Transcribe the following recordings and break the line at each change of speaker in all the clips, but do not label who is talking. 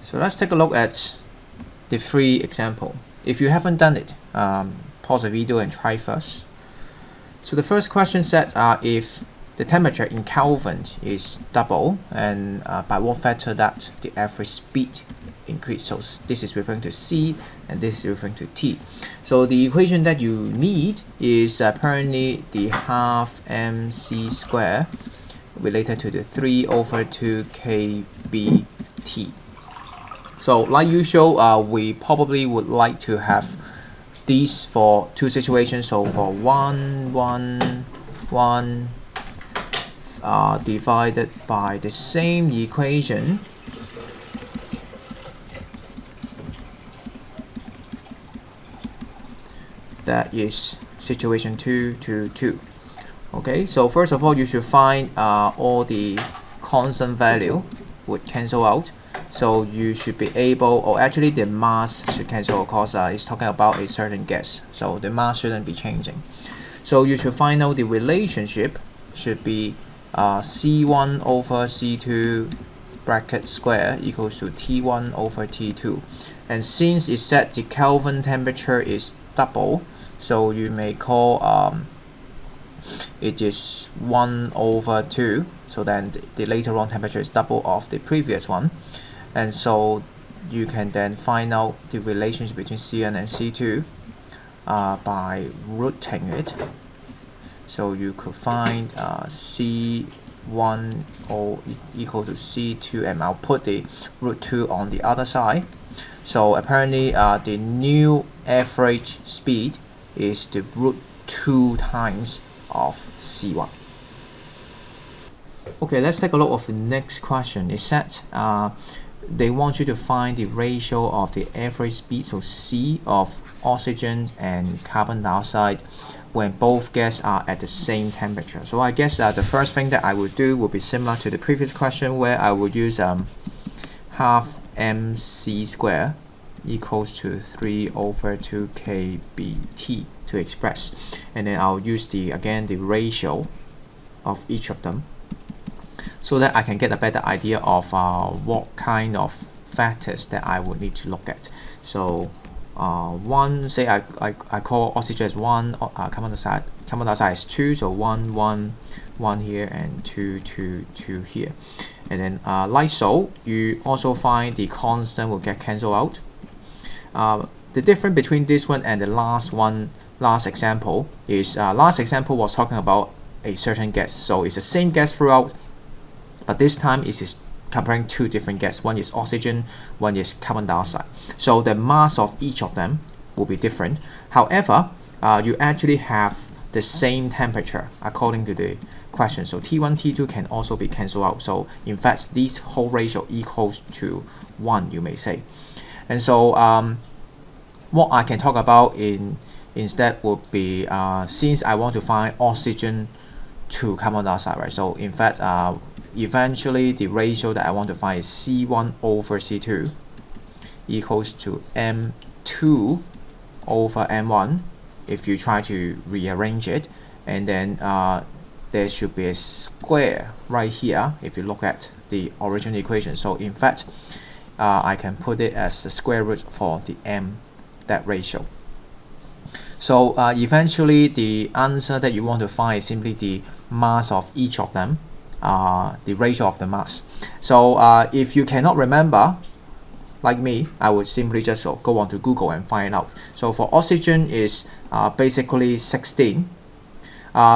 So let's take a look at the free example. If you haven't done it, pause the video and try first. So the first question said if the temperature in Kelvin is double, and by what factor that the average speed increase. So this is referring to C and this is referring to T. So the equation that you need is apparently the half mc square related to the 3/2 kBT. So like usual, we probably would like to have these for two situations. So for 1, 1, 1 divided by the same equation, that is situation 2 to 2. Okay, so first of all, you should find all the constant value would cancel out. So you should be able, or actually the mass should cancel because it's talking about a certain gas. So the mass shouldn't be changing. So you should find out the relationship should be C1 over C2 bracket square equals to T1 over T2. And since it said the Kelvin temperature is double, so you may call it is 1/2. So then the later on temperature is double of the previous one. And so you can then find out the relationship between C1 and C2 by rooting it. So you could find C1 equal to C2, and I'll put the root 2 on the other side. So apparently the new average speed is the root 2 times of C1. Okay, let's take a look at the next question. It said they want you to find the ratio of the average speed, so C, of oxygen and carbon dioxide when both gases are at the same temperature. So I guess the first thing that I would do will be similar to the previous question, where I would use half mc square equals to 3/2 kBT to express, and then I'll use the ratio of each of them, so that I can get a better idea of what kind of factors that I would need to look at. So one, say I call oxygen as 1, carbon dioxide is 2, so 1, 1, 1 here, and 2, 2, 2 here. And then like so, you also find the constant will get cancelled out. The difference between this one and the last example is last example was talking about a certain gas, so it's the same gas throughout, but this time it is comparing two different gases. One is oxygen, one is carbon dioxide. So the mass of each of them will be different. However, you actually have the same temperature according to the question. So T1, T2 can also be cancelled out. So in fact, this whole ratio equals to 1, you may say. And so what I can talk about instead would be since I want to find oxygen to carbon dioxide, right? So in fact, eventually the ratio that I want to find is C1 over C2 equals to M2 over M1 if you try to rearrange it, and then there should be a square right here if you look at the original equation. So in fact, I can put it as the square root for the M, that ratio. So eventually the answer that you want to find is simply the mass of each of them, the ratio of the mass. So if you cannot remember, like me, I would simply just go on to Google and find out. So for oxygen is basically 16.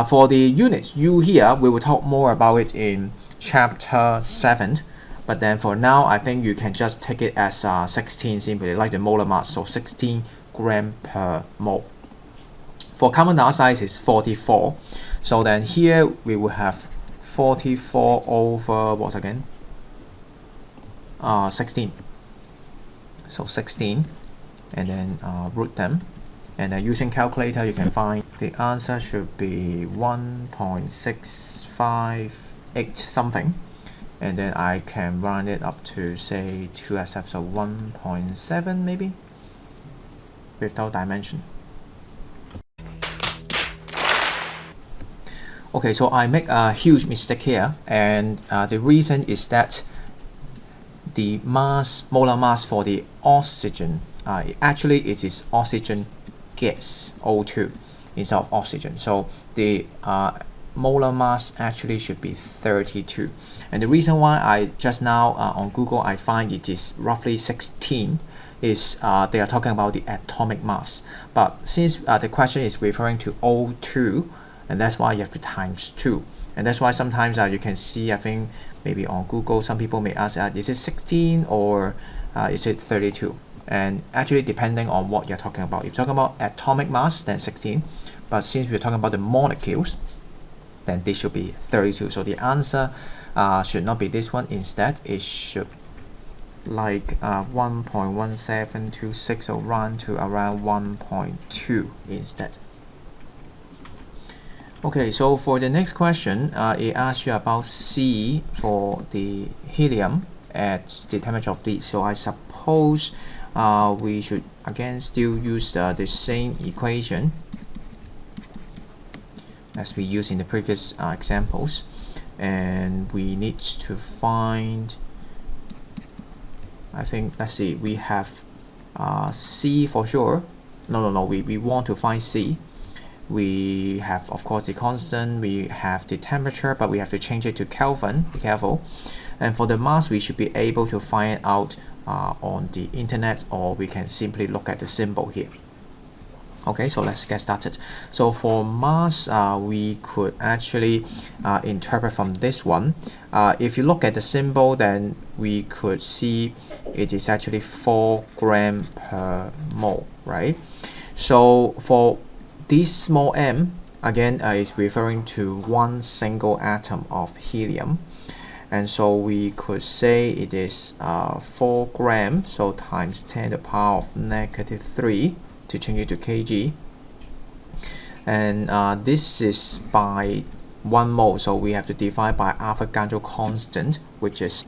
For the units U here, we will talk more about it in chapter 7. But then for now, I think you can just take it as 16 simply, like the molar mass, so 16 gram per mole. For carbon dioxide is 44. So then here we will have 44 over what again? 16. So 16, and then root them, and then using calculator you can find the answer should be 1.658 something, and then I can run it up to say 2SF, so 1.7 maybe without dimension. Okay, so I make a huge mistake here, and the reason is that the molar mass for the oxygen, actually it is oxygen gas, O2, instead of oxygen. So the molar mass actually should be 32. And the reason why I just now on Google I find it is roughly 16 is they are talking about the atomic mass. But since the question is referring to O2, and that's why you have to times 2. And that's why sometimes you can see, I think maybe on Google, some people may ask, is it 16 or is it 32? And actually, depending on what you're talking about. If you're talking about atomic mass, then 16. But since we're talking about the molecules, then this should be 32. So the answer should not be this one. Instead, it should like 1.1726 or run to around 1.2 instead. Okay, so for the next question, it asks you about C for the helium at the temperature of this. So I suppose we should again still use the same equation as we used in the previous examples, and we need to find, I think, let's see, we have C for sure. No, we want to find C. We have, of course, the constant, we have the temperature, but we have to change it to Kelvin, be careful. And for the mass, we should be able to find out on the internet, or we can simply look at the symbol here. Okay, so let's get started. So for mass, we could actually interpret from this one. If you look at the symbol, then we could see it is actually 4 grams per mole, right? So for this small m, again, is referring to one single atom of helium. And so we could say it is 4 grams, so times 10 to the power of -3 to change it to kg. And this is by 1 mole, so we have to divide by Avogadro constant, which is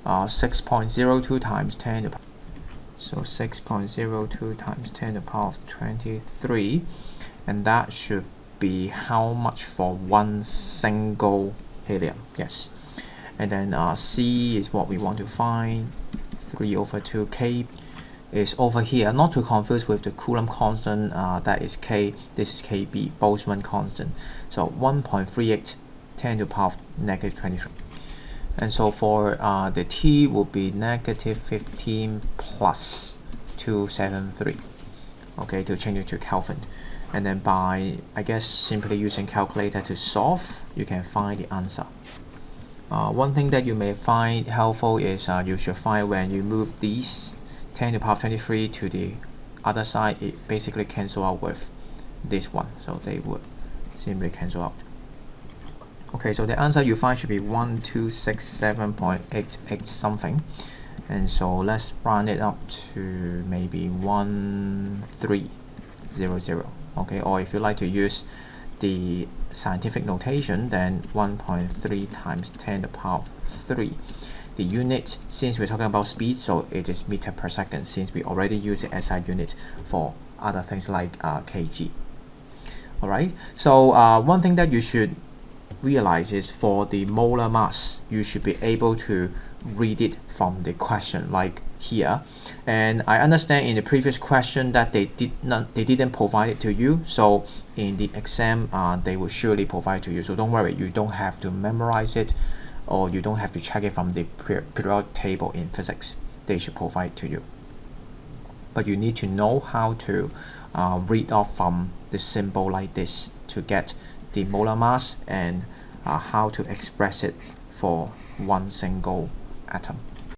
6.02 times 10 to the power. So 6.02 times 10 to the power of 23. And that should be how much for one single helium? Yes. And then C is what we want to find. 3/2 K is over here. Not to confuse with the Coulomb constant, that is K. This is KB, Boltzmann constant. So 1.38 10 to the power of -23. And so for the T will be -15 plus 273. Okay, to change it to Kelvin. And then by, I guess, simply using calculator to solve, you can find the answer. One thing that you may find helpful is you should find when you move these 10 to the power of 23 to the other side, it basically cancel out with this one. So they would simply cancel out. Okay, so the answer you find should be 1267.88 something. And so let's round it up to maybe 1300. Okay, or if you like to use the scientific notation, then 1.3 times 10 to the power of 3. The unit, since we're talking about speed, so it is meter per second, since we already use the SI unit for other things like kg. Alright, so one thing that you should realize is for the molar mass, you should be able to read it from the question, like here. And I understand in the previous question that they didn't provide it to you, so in the exam they will surely provide to you. So don't worry, you don't have to memorize it, or you don't have to check it from the periodic table in physics. They should provide to you. But you need to know how to read off from the symbol like this to get the molar mass and how to express it for one single atom.